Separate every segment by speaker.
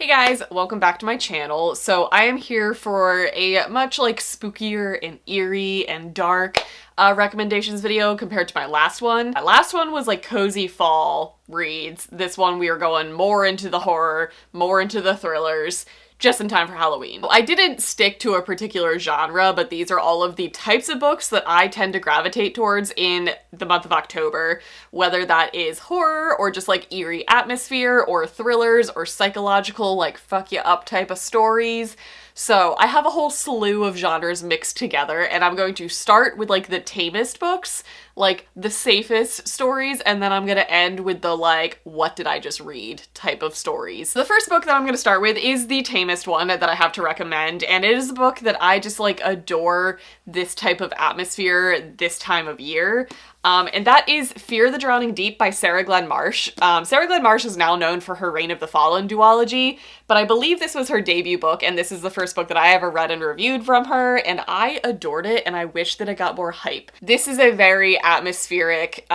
Speaker 1: Hey guys, welcome back to my channel. So I am here for a much like spookier and eerie and dark recommendations video compared to my last one. My last one was like cozy fall reads. This one we are going more into the horror, more into the thrillers, just in time for Halloween. I didn't stick to a particular genre, but these are all of the types of books that I tend to gravitate towards in the month of October, whether that is horror or just like eerie atmosphere or thrillers or psychological like fuck you up type of stories. So I have a whole slew of genres mixed together, and I'm going to start with like the tamest books, like the safest stories, and then I'm gonna end with the like, what did I just read type of stories. The first book that I'm gonna start with is the tamest one that I have to recommend, and it is a book that I just like adore this type of atmosphere this time of year. And that is Fear the Drowning Deep by Sarah Glenn Marsh. Sarah Glenn Marsh is now known for her Reign of the Fallen duology, but I believe this was her debut book, and this is the first book that I ever read and reviewed from her, and I adored it, and I wish that it got more hype. This is a very atmospheric,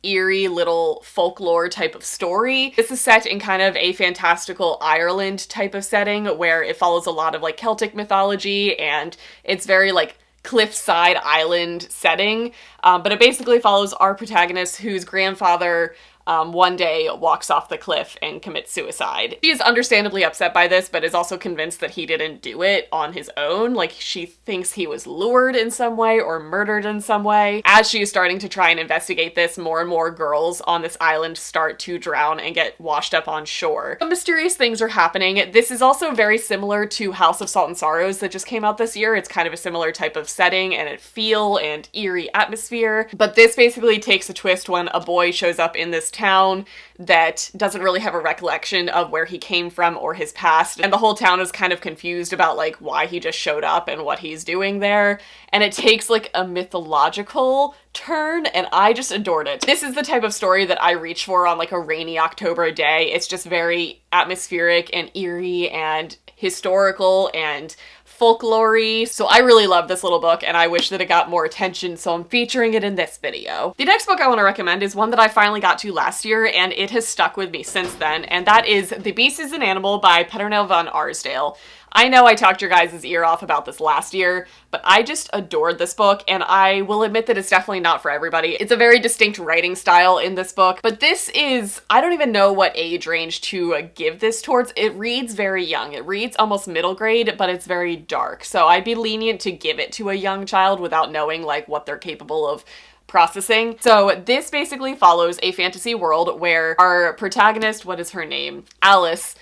Speaker 1: eerie little folklore type of story. This is set in kind of a fantastical Ireland type of setting where it follows a lot of like Celtic mythology, and it's very like cliffside island setting, but it basically follows our protagonist whose grandfather one day walks off the cliff and commits suicide. She is understandably upset by this, but is also convinced that he didn't do it on his own. Like, she thinks he was lured in some way or murdered in some way. As she is starting to try and investigate this, more and more girls on this island start to drown and get washed up on shore. Some mysterious things are happening. This is also very similar to House of Salt and Sorrows that just came out this year. It's kind of a similar type of setting and feel and eerie atmosphere, but this basically takes a twist when a boy shows up in this town that doesn't really have a recollection of where he came from or his past, and the whole town is kind of confused about like why he just showed up and what he's doing there, and it takes like a mythological turn, and I just adored it. This is the type of story that I reach for on like a rainy October day. It's just very atmospheric and eerie and historical and folklore-y, so I really love this little book and I wish that it got more attention, so I'm featuring it in this video. The next book I want to recommend is one that I finally got to last year and it has stuck with me since then, and that is The Beast is an Animal by Petronelle van Arsdale. I know I talked your guys' ear off about this last year, but I just adored this book, and I will admit that it's definitely not for everybody. It's a very distinct writing style in this book, but this is, I don't even know what age range to give this towards. It reads very young. It reads almost middle grade, but it's very dark, so I'd be lenient to give it to a young child without knowing like what they're capable of processing. So this basically follows a fantasy world where our protagonist, what is her name? Alice,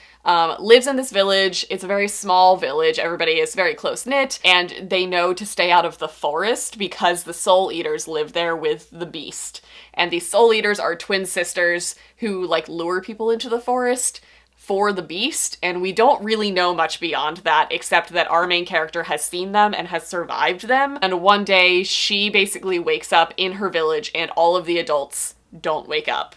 Speaker 1: lives in this village. It's a very small village. Everybody is very close-knit, and they know to stay out of the forest because the Soul Eaters live there with the beast. And these Soul Eaters are twin sisters who like lure people into the forest for the beast, and we don't really know much beyond that except that our main character has seen them and has survived them, and one day she basically wakes up in her village and all of the adults don't wake up.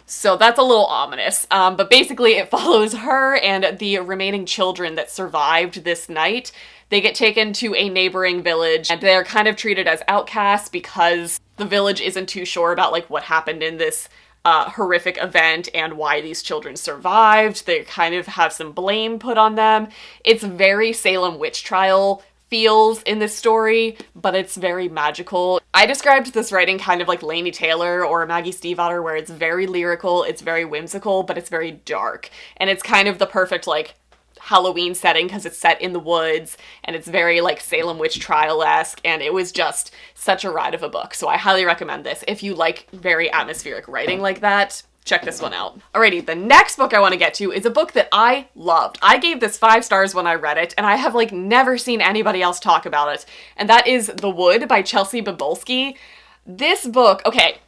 Speaker 1: So that's a little ominous, but basically it follows her and the remaining children that survived this night. They get taken to a neighboring village, and they're kind of treated as outcasts because the village isn't too sure about like what happened in this horrific event and why these children survived. They kind of have some blame put on them. It's very Salem witch trial feels in this story, but it's very magical. I described this writing kind of like Laini Taylor or Maggie Stiefvater, where it's very lyrical, it's very whimsical, but it's very dark. And it's kind of the perfect like Halloween setting because it's set in the woods and it's very like Salem witch trial-esque, and it was just such a ride of a book. So I highly recommend this if you like very atmospheric writing like that. Check this one out. Alrighty, the next book I want to get to is a book that I loved. I gave this 5 stars when I read it, and I have like never seen anybody else talk about it, and that is The Wood by Chelsea Bobulski. This book, okay,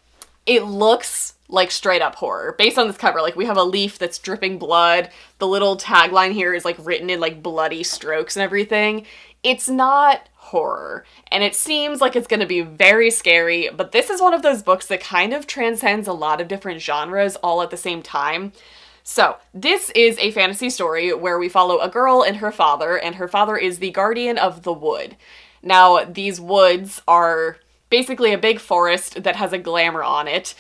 Speaker 1: it looks like straight up horror. Based on this cover, like we have a leaf that's dripping blood. The little tagline here is like written in like bloody strokes and everything. It's not horror, and it seems like it's going to be very scary, but this is one of those books that kind of transcends a lot of different genres all at the same time. So this is a fantasy story where we follow a girl and her father is the guardian of the wood. Now, these woods are basically a big forest that has a glamour on it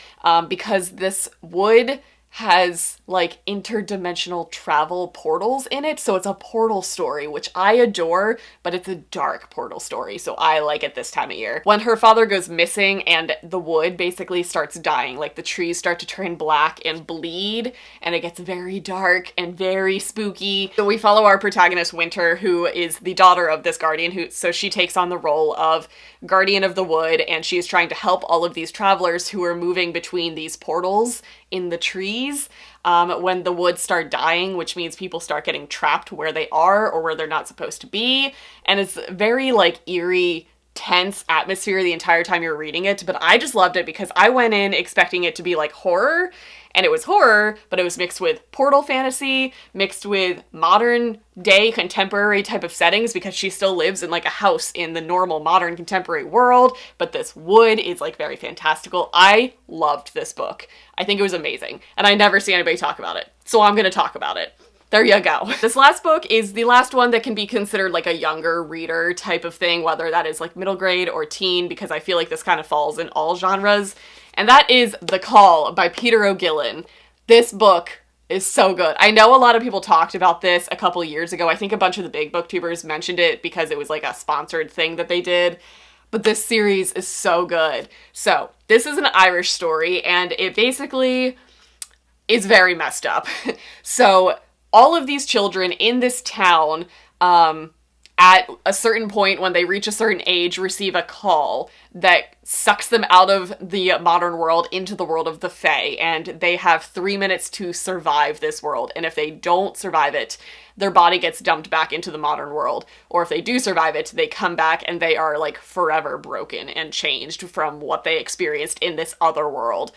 Speaker 1: because this wood has like interdimensional travel portals in it. So it's a portal story, which I adore, but it's a dark portal story. So I like it this time of year. When her father goes missing and the wood basically starts dying, like the trees start to turn black and bleed, and it gets very dark and very spooky. So we follow our protagonist Winter, who is the daughter of this guardian, so she takes on the role of guardian of the wood, and she is trying to help all of these travelers who are moving between these portals in the trees when the woods start dying, which means people start getting trapped where they are or where they're not supposed to be. And it's very like eerie, tense atmosphere the entire time you're reading it, but I just loved it because I went in expecting it to be like horror, and it was horror, but it was mixed with portal fantasy, mixed with modern day contemporary type of settings, because she still lives in like a house in the normal modern contemporary world, but this wood is like very fantastical. I loved this book. I think it was amazing, and I never see anybody talk about it, so I'm gonna talk about it. There you go. This last book is the last one that can be considered like a younger reader type of thing, whether that is like middle grade or teen, because I feel like this kind of falls in all genres. And that is The Call by Peter O'Gillen. This book is so good. I know a lot of people talked about this a couple years ago. I think a bunch of the big booktubers mentioned it because it was like a sponsored thing that they did. But this series is so good. So this is an Irish story, and it basically is very messed up. So all of these children in this town, at a certain point when they reach a certain age, receive a call that sucks them out of the modern world into the world of the Fae, and they have 3 minutes to survive this world. And if they don't survive it, their body gets dumped back into the modern world. Or if they do survive it, they come back and they are like forever broken and changed from what they experienced in this other world.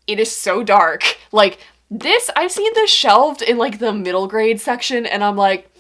Speaker 1: It is so dark. Like, this, I've seen this shelved in like the middle grade section, and I'm like,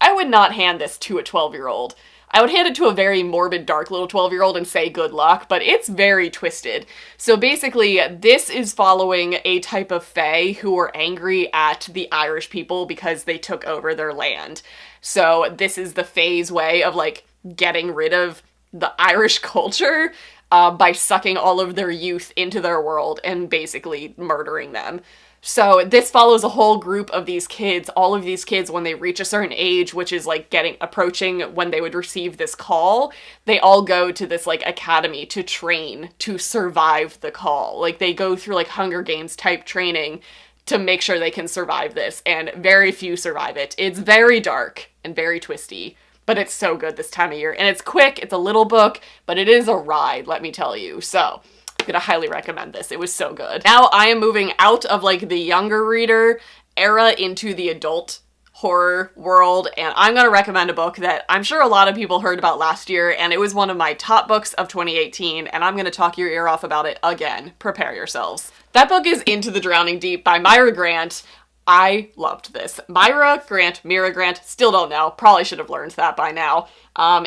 Speaker 1: I would not hand this to a 12-year-old. I would hand it to a very morbid, dark little 12-year-old and say good luck, but it's very twisted. So basically, this is following a type of fae who are angry at the Irish people because they took over their land. So this is the fae's way of like getting rid of the Irish culture by sucking all of their youth into their world and basically murdering them. So this follows a whole group of these kids, all of these kids, when they reach a certain age, which is like approaching when they would receive this call, they all go to this like academy to train to survive the call. Like they go through like Hunger Games type training to make sure they can survive this, and very few survive it. It's very dark and very twisty, but it's so good this time of year. And it's quick, it's a little book, but it is a ride, let me tell you. So I'm gonna highly recommend this. It was so good. Now I am moving out of like the younger reader era into the adult horror world, and I'm gonna recommend a book that I'm sure a lot of people heard about last year, and it was one of my top books of 2018, and I'm gonna talk your ear off about it again. Prepare yourselves. That book is Into the Drowning Deep by Myra Grant. I loved this. Mira Grant, still don't know, probably should have learned that by now,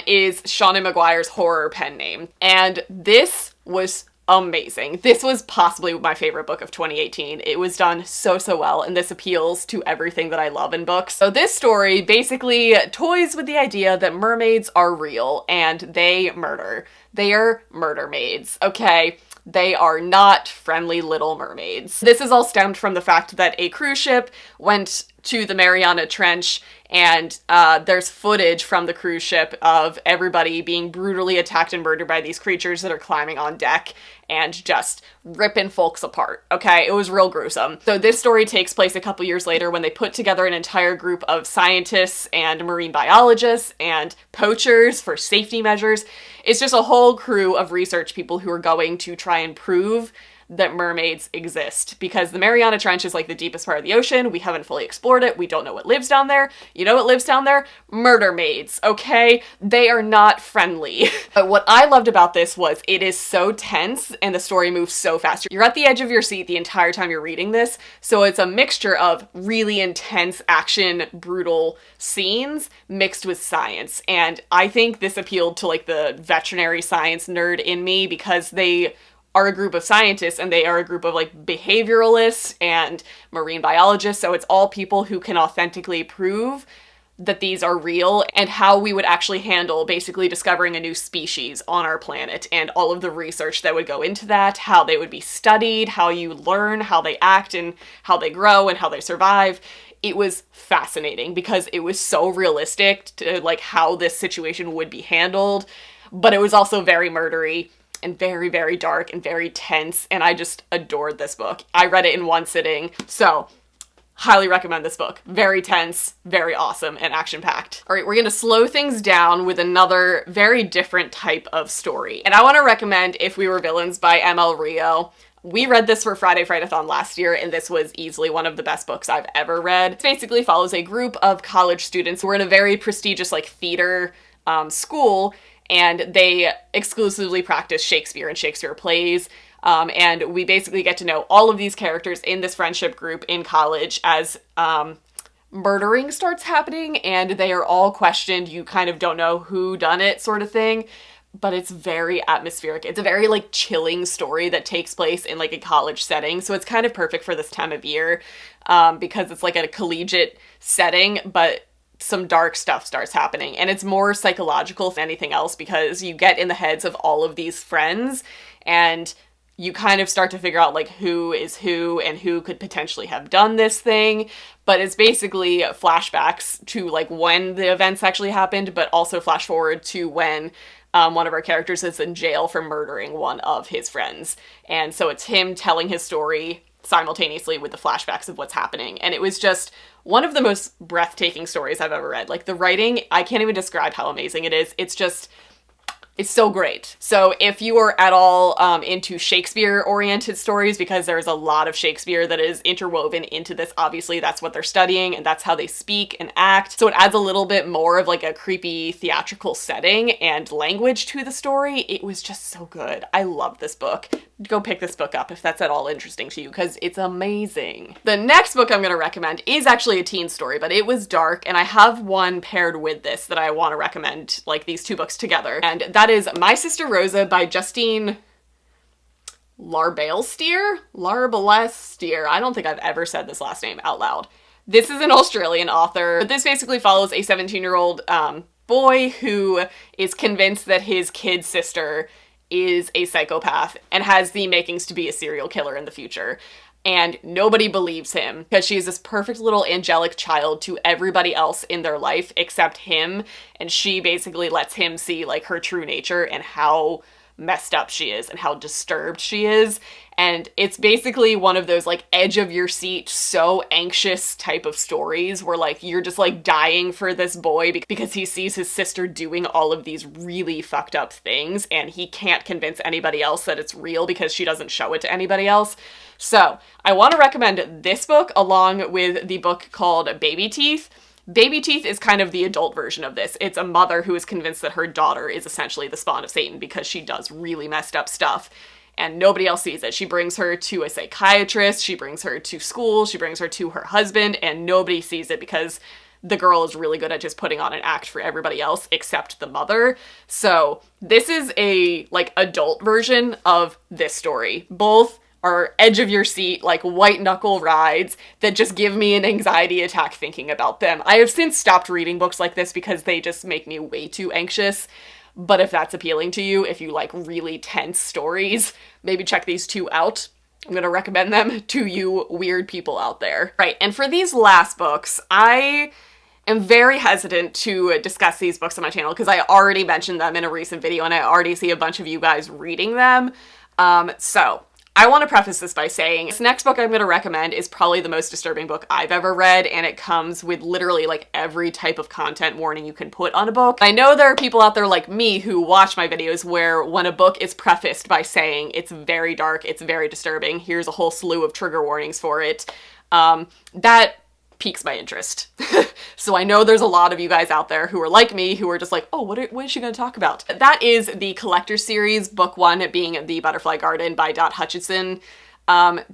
Speaker 1: is Shauna Maguire's horror pen name. And this was amazing. This was possibly my favorite book of 2018. It was done so well, and this appeals to everything that I love in books. So this story basically toys with the idea that mermaids are real and they murder. They are murder maids, okay? They are not friendly little mermaids. This is all stemmed from the fact that a cruise ship went to the Mariana Trench, and there's footage from the cruise ship of everybody being brutally attacked and murdered by these creatures that are climbing on deck and just ripping folks apart, okay? It was real gruesome. So this story takes place a couple years later when they put together an entire group of scientists and marine biologists and poachers for safety measures. It's just a whole crew of research people who are going to try and prove that mermaids exist, because the Mariana Trench is like the deepest part of the ocean. We haven't fully explored it. We don't know what lives down there. You know what lives down there? Murder maids, okay? They are not friendly. But what I loved about this was it is so tense and the story moves so fast. You're at the edge of your seat the entire time you're reading this, so it's a mixture of really intense action, brutal scenes mixed with science. And I think this appealed to like the veterinary science nerd in me, because they are a group of scientists and they are a group of like behavioralists and marine biologists. So it's all people who can authentically prove that these are real and how we would actually handle basically discovering a new species on our planet and all of the research that would go into that, how they would be studied, how you learn, how they act and how they grow and how they survive. It was fascinating because it was so realistic to like how this situation would be handled, but it was also very murdery and very, very dark and very tense, and I just adored this book. I read it in one sitting, so highly recommend this book. Very tense, very awesome, and action-packed. All right, we're gonna slow things down with another very different type of story. And I wanna recommend If We Were Villains by ML Rio. We read this for Friday Fright-a-thon last year, and this was easily one of the best books I've ever read. It basically follows a group of college students who are in a very prestigious like theater school, and they exclusively practice Shakespeare and Shakespeare plays. And we basically get to know all of these characters in this friendship group in college as murdering starts happening, and they are all questioned. You kind of don't know who done it sort of thing, but it's very atmospheric. It's a very like chilling story that takes place in like a college setting, so it's kind of perfect for this time of year because it's like a collegiate setting, but some dark stuff starts happening, and it's more psychological than anything else because you get in the heads of all of these friends and you kind of start to figure out like who is who and who could potentially have done this thing. But it's basically flashbacks to like when the events actually happened, but also flash forward to when one of our characters is in jail for murdering one of his friends. And so it's him telling his story simultaneously with the flashbacks of what's happening. And it was just one of the most breathtaking stories I've ever read. Like the writing, I can't even describe how amazing it is. It's so great. So if you are at all into Shakespeare-oriented stories, because there's a lot of Shakespeare that is interwoven into this, obviously that's what they're studying and that's how they speak and act. So it adds a little bit more of like a creepy theatrical setting and language to the story. It was just so good. I love this book. Go pick this book up if that's at all interesting to you, because it's amazing. The next book I'm going to recommend is actually a teen story, but it was dark, and I have one paired with this that I want to recommend, like these two books together, and that is My Sister Rosa by Justine Larbalestier? Larbalestier. I don't think I've ever said this last name out loud. This is an Australian author, but this basically follows a 17-year-old boy who is convinced that his kid sister is a psychopath and has the makings to be a serial killer in the future. And nobody believes him because she's this perfect little angelic child to everybody else in their life except him. And she basically lets him see like her true nature and how messed up she is and how disturbed she is. And it's basically one of those like edge of your seat, so anxious type of stories where like you're just like dying for this boy because he sees his sister doing all of these really fucked up things and he can't convince anybody else that it's real because she doesn't show it to anybody else. So I want to recommend this book along with the book called Baby Teeth. Baby Teeth is kind of the adult version of this. It's a mother who is convinced that her daughter is essentially the spawn of Satan because she does really messed up stuff and nobody else sees it. She brings her to a psychiatrist, she brings her to school, she brings her to her husband, and nobody sees it because the girl is really good at just putting on an act for everybody else except the mother. So this is a like adult version of this story. Both are edge of your seat, like white knuckle rides that just give me an anxiety attack thinking about them. I have since stopped reading books like this because they just make me way too anxious. But if that's appealing to you, if you like really tense stories, maybe check these two out. I'm gonna recommend them to you weird people out there. Right, and for these last books, I am very hesitant to discuss these books on my channel because I already mentioned them in a recent video and I already see a bunch of you guys reading them. So I want to preface this by saying this next book I'm going to recommend is probably the most disturbing book I've ever read, and it comes with literally like every type of content warning you can put on a book. I know there are people out there like me who watch my videos where when a book is prefaced by saying it's very dark, it's very disturbing, here's a whole slew of trigger warnings for it, that piques my interest. So I know there's a lot of you guys out there who are like me, who are just like, oh, what is she going to talk about? That is the Collector Series, book one being The Butterfly Garden by Dot Hutchinson.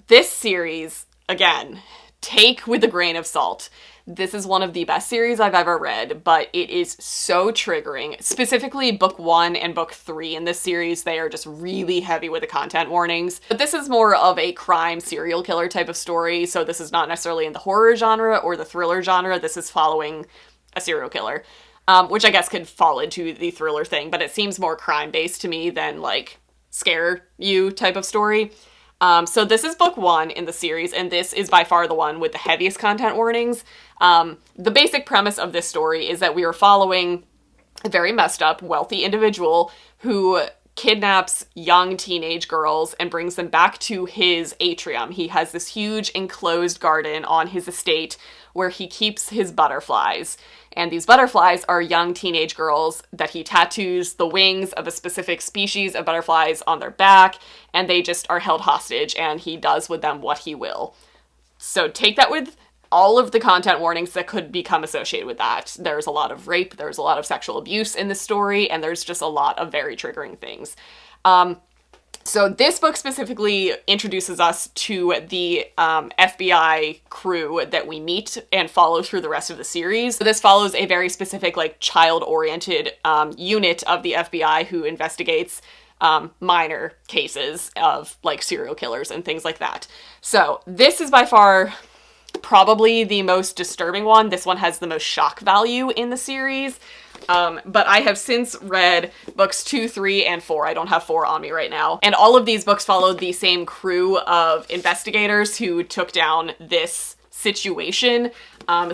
Speaker 1: This series, again, take with a grain of salt. This is one of the best series I've ever read, but it is so triggering. Specifically, book one and book three in this series, they are just really heavy with the content warnings. But this is more of a crime serial killer type of story, so this is not necessarily in the horror genre or the thriller genre. This is following a serial killer, which I guess could fall into the thriller thing, but it seems more crime-based to me than like scare you type of story. So this is book 1 in the series, and this is by far the one with the heaviest content warnings. The basic premise of this story is that we are following a very messed up, wealthy individual who kidnaps young teenage girls and brings them back to his atrium. He has this huge enclosed garden on his estate where he keeps his butterflies. And these butterflies are young teenage girls that he tattoos the wings of a specific species of butterflies on their back, and they just are held hostage, and he does with them what he will. So take that with all of the content warnings that could become associated with that. There's a lot of rape, there's a lot of sexual abuse in this story, and there's just a lot of very triggering things. So this book specifically introduces us to the FBI crew that we meet and follow through the rest of the series. So this follows a very specific, like, child-oriented unit of the FBI who investigates minor cases of, like, serial killers and things like that. So this is by far probably the most disturbing one. This one has the most shock value in the series. But I have since read books 2, 3, and 4. I don't have 4 on me right now. And all of these books followed the same crew of investigators who took down this situation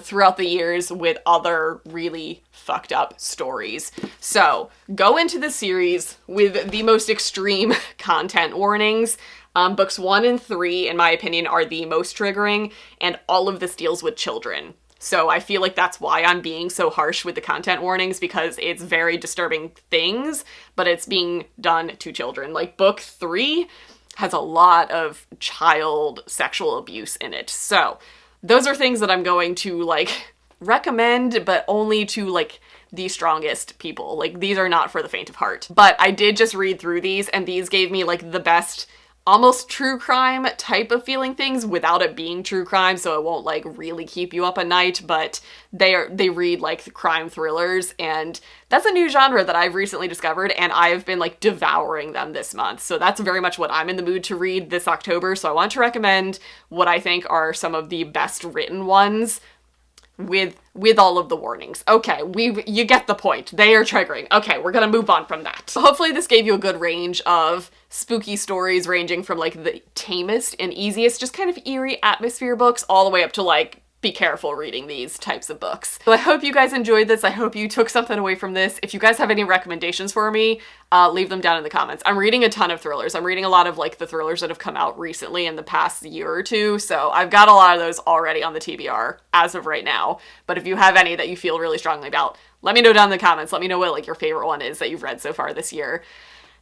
Speaker 1: throughout the years with other really fucked up stories. So go into the series with the most extreme content warnings. Books 1 and 3, in my opinion, are the most triggering, and all of this deals with children. So I feel like that's why I'm being so harsh with the content warnings, because it's very disturbing things, but it's being done to children. Like book 3 has a lot of child sexual abuse in it. So those are things that I'm going to like recommend, but only to like the strongest people. Like these are not for the faint of heart. But I did just read through these, and these gave me like the best almost true crime type of feeling things without it being true crime, so it won't like really keep you up at night, but they read like crime thrillers, and that's a new genre that I've recently discovered, and I've been like devouring them this month. So that's very much what I'm in the mood to read this October. So I want to recommend what I think are some of the best written ones with all of the warnings. Okay, you get the point. They are triggering. Okay, we're gonna move on from that. So hopefully this gave you a good range of spooky stories, ranging from like the tamest and easiest, just kind of eerie atmosphere books, all the way up to like, be careful reading these types of books. So I hope you guys enjoyed this. I hope you took something away from this. If you guys have any recommendations for me, leave them down in the comments. I'm reading a ton of thrillers. I'm reading a lot of like the thrillers that have come out recently in the past year or two. So I've got a lot of those already on the TBR as of right now. But if you have any that you feel really strongly about, let me know down in the comments. Let me know what like your favorite one is that you've read so far this year.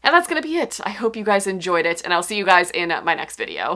Speaker 1: And that's gonna be it. I hope you guys enjoyed it, and I'll see you guys in my next video.